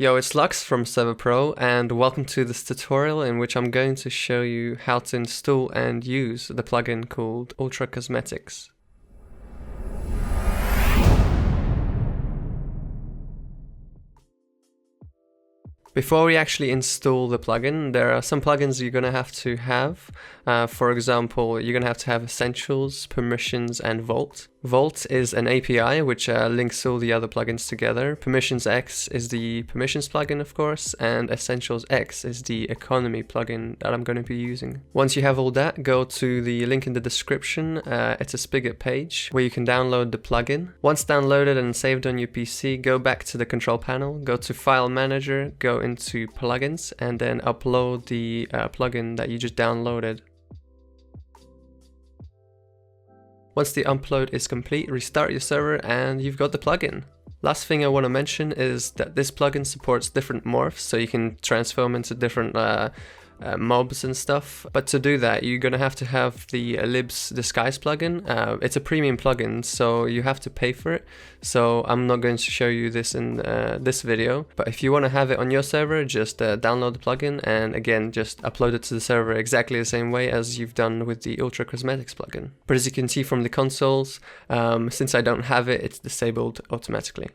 Yo, it's Lux from Server.pro and welcome to this tutorial in which I'm going to show you how to install and use the plugin called Ultra Cosmetics. Before we actually install the plugin, there are some plugins you're going to have. For example, you're going to have Essentials, Permissions, and Vault. Vault is an API which links all the other plugins together. Permissions X is the Permissions plugin, of course, and Essentials X is the Economy plugin that I'm going to be using. Once you have all that, go to the link in the description. It's a Spigot page where you can download the plugin. Once downloaded and saved on your PC, go back to the control panel, go to File Manager, go into Plugins, and then upload the plugin that you just downloaded. Once the upload is complete, restart your server and you've got the plugin. Last thing I want to mention is that this plugin supports different morphs, so you can transform into different mobs and stuff. But to do that, you're going to have the Libs Disguise plugin. It's a premium plugin, so you have to pay for it. So I'm not going to show you this in this video. But if you want to have it on your server, just download the plugin and again, just upload it to the server exactly the same way as you've done with the Ultra Cosmetics plugin. But as you can see from the consoles, since I don't have it, it's disabled automatically.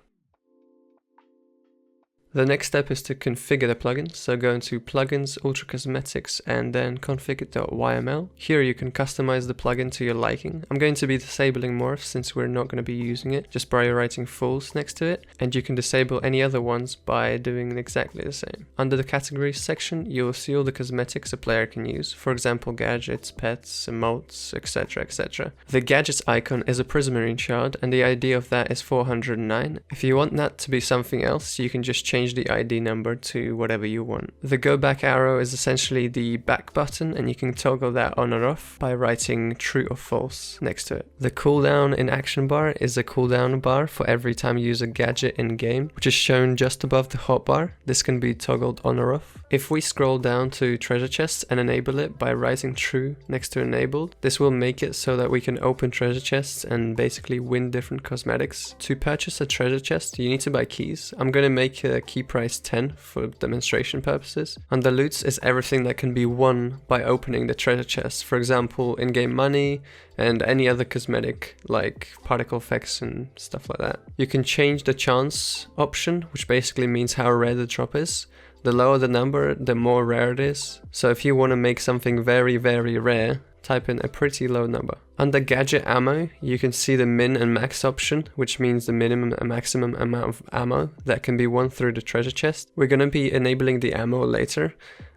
The next step is to configure the plugin, so go into Plugins, Ultra Cosmetics, and then config.yml. Here you can customize the plugin to your liking. I'm going to be disabling morphs since we're not going to be using it, just by writing false next to it, and you can disable any other ones by doing exactly the same. Under the categories section, you'll see all the cosmetics a player can use, for example gadgets, pets, emotes, etc, etc. The gadgets icon is a prismarine shard, and the ID of that is 409. If you want that to be something else, you can just change the ID number to whatever you want. The go back arrow is essentially the back button, and you can toggle that on or off by writing true or false next to it. The cooldown in action bar is a cooldown bar for every time you use a gadget in game, which is shown just above the hotbar. This can be toggled on or off. If we scroll down to treasure chests and enable it by writing true next to enabled, this will make it so that we can open treasure chests and basically win different cosmetics. To purchase a treasure chest, you need to buy keys. I'm going to make a key price 10 for demonstration purposes. Under loots is everything that can be won by opening the treasure chest, for example in-game money and any other cosmetic like particle effects and stuff like that. You can change the chance option, which basically means how rare the drop is. The lower the number, the more rare it is. So if you want to make something very, very rare, type in a pretty low number. Under gadget ammo, you can see the min and max option, which means the minimum and maximum amount of ammo that can be won through the treasure chest. We're going to be enabling the ammo later.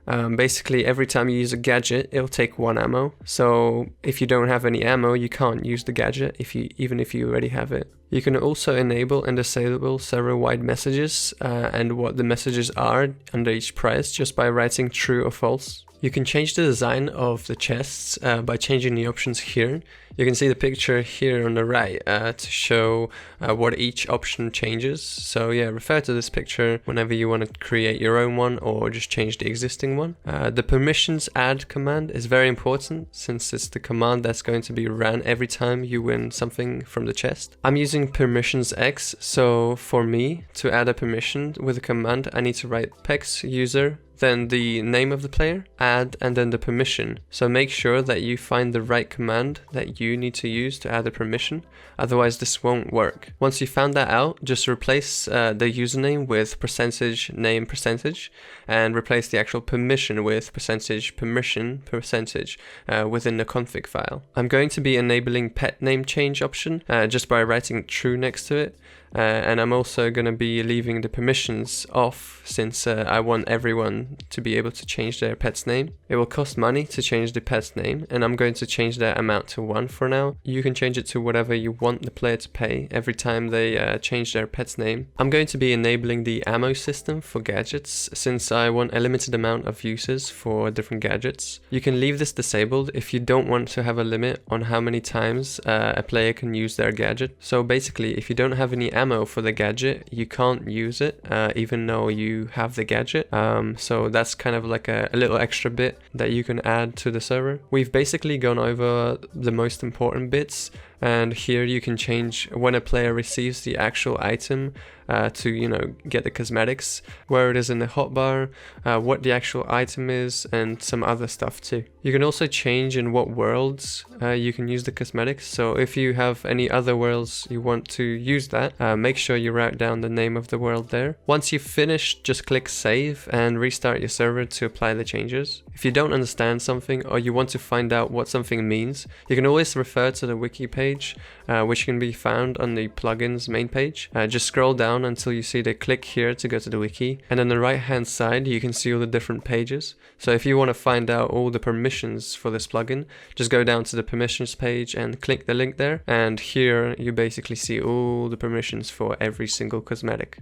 Basically, every time you use a gadget, it'll take 1 ammo. So if you don't have any ammo, you can't use the gadget even if you already have it. You can also enable and disable server-wide messages and what the messages are under each price just by writing true or false. You can change the design of the chests by changing the options here. You can see the picture here on the right to show what each option changes. So yeah, refer to this picture whenever you want to create your own one or just change the existing one. The permissions add command is very important since it's the command that's going to be ran every time you win something from the chest. I'm using permissions X, so for me to add a permission with a command, I need to write pex user, then the name of the player, add, and then the permission. So make sure that you find the right command that you need to use to add a permission, otherwise this won't work. Once you found that out, just replace the username with percentage name percentage, and replace the actual permission with percentage permission percentage within the config file. I'm going to be enabling pet name change option just by writing true next to it. And I'm also going to be leaving the permissions off since I want everyone to be able to change their pet's name. It will cost money to change the pet's name, and I'm going to change that amount to 1 for now. You can change it to whatever you want the player to pay every time they change their pet's name. I'm going to be enabling the ammo system for gadgets since I want a limited amount of uses for different gadgets. You can leave this disabled if you don't want to have a limit on how many times a player can use their gadget. So basically, if you don't have any ammo for the gadget, you can't use it even though you have the gadget. So that's kind of like a little extra bit that you can add to the server. We've basically gone over the most important bits, and here you can change when a player receives the actual item to, you know, get the cosmetics, where it is in the hotbar, what the actual item is, and some other stuff too. You can also change in what worlds you can use the cosmetics. So if you have any other worlds you want to use that, make sure you write down the name of the world there. Once you've finished, just click save and restart your server to apply the changes. If you don't understand something or you want to find out what something means, you can always refer to the wiki page, which can be found on the plugins main page. Just scroll down until you see the click here to go to the wiki, and on the right hand side you can see all the different pages. So if you want to find out all the permissions for this plugin, just go down to the permissions page and click the link there, and here you basically see all the permissions for every single cosmetic.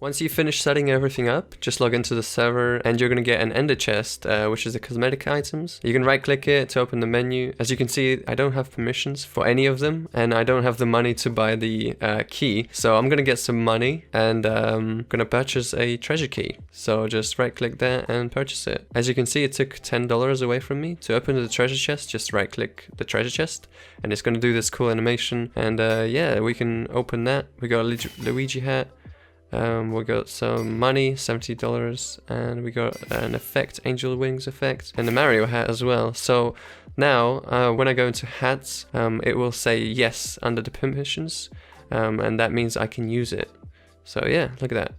Once you finish setting everything up, just log into the server and you're going to get an ender chest, which is the cosmetic items. You can right click it to open the menu. As you can see, I don't have permissions for any of them, and I don't have the money to buy the key. So I'm going to get some money and I'm going to purchase a treasure key. So just right click there and purchase it. As you can see, it took $10 away from me. To open the treasure chest, just right click the treasure chest and it's going to do this cool animation. And yeah, we can open that. We got a Luigi hat. We got some money, $70, and we got an effect, angel wings effect, and the Mario hat as well. So now when I go into hats, it will say yes under the permissions, and that means I can use it. So yeah, look at that.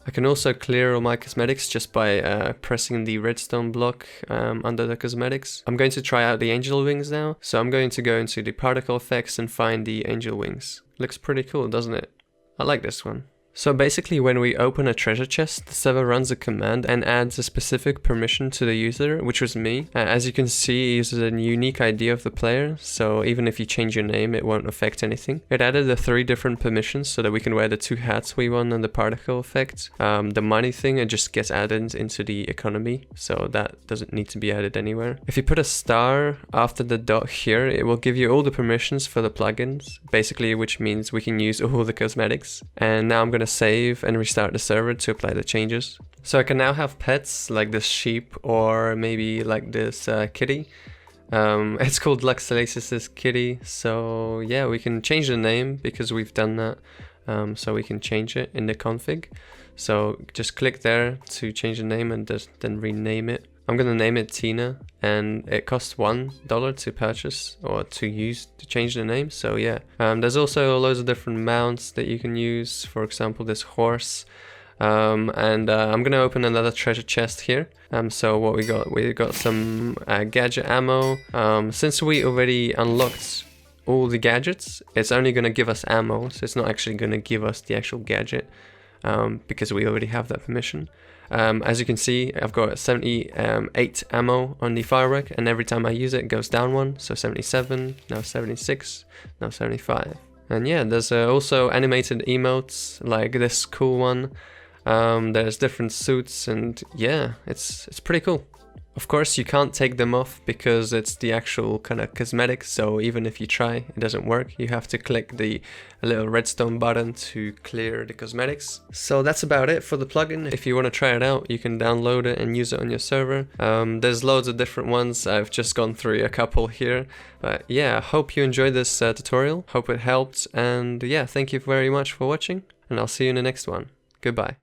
I can also clear all my cosmetics just by pressing the redstone block under the cosmetics. I'm going to try out the angel wings now, so I'm going to go into the particle effects and find the angel wings. Looks pretty cool, doesn't it? I like this one. So basically when we open a treasure chest, the server runs a command and adds a specific permission to the user, which was me. As you can see, it uses a unique ID of the player, so even if you change your name, it won't affect anything. It added the 3 different permissions so that we can wear the 2 hats we want and the particle effect. The money thing, it just gets added into the economy, so that doesn't need to be added anywhere. If you put a star after the dot here, it will give you all the permissions for the plugins, basically, which means we can use all the cosmetics. And now I'm going to save and restart the server to apply the changes. So I can now have pets like this sheep or maybe like this kitty. It's called Luxalacis's kitty. So yeah, we can change the name because we've done that. So we can change it in the config. So just click there to change the name and then rename it. I'm gonna name it Tina, and it costs $1 to purchase or to use to change the name. So yeah, there's also loads of different mounts that you can use. For example, this horse. I'm gonna open another treasure chest here. So what we got some gadget ammo. Since we already unlocked all the gadgets, it's only gonna give us ammo, so it's not actually gonna give us the actual gadget, because we already have that permission. As you can see, I've got 78 ammo on the firework, and every time I use it, it goes down 1. So 77, now 76, now 75. And yeah, there's also animated emotes like this cool one. There's different suits, and yeah, it's pretty cool. Of course, you can't take them off because it's the actual kind of cosmetic, so even if you try, it doesn't work. You have to click the little redstone button to clear the cosmetics. So that's about it for the plugin. If you want to try it out, you can download it and use it on your server. There's loads of different ones. I've just gone through a couple here. But yeah, I hope you enjoyed this tutorial. Hope it helped. And yeah, thank you very much for watching, and I'll see you in the next one. Goodbye.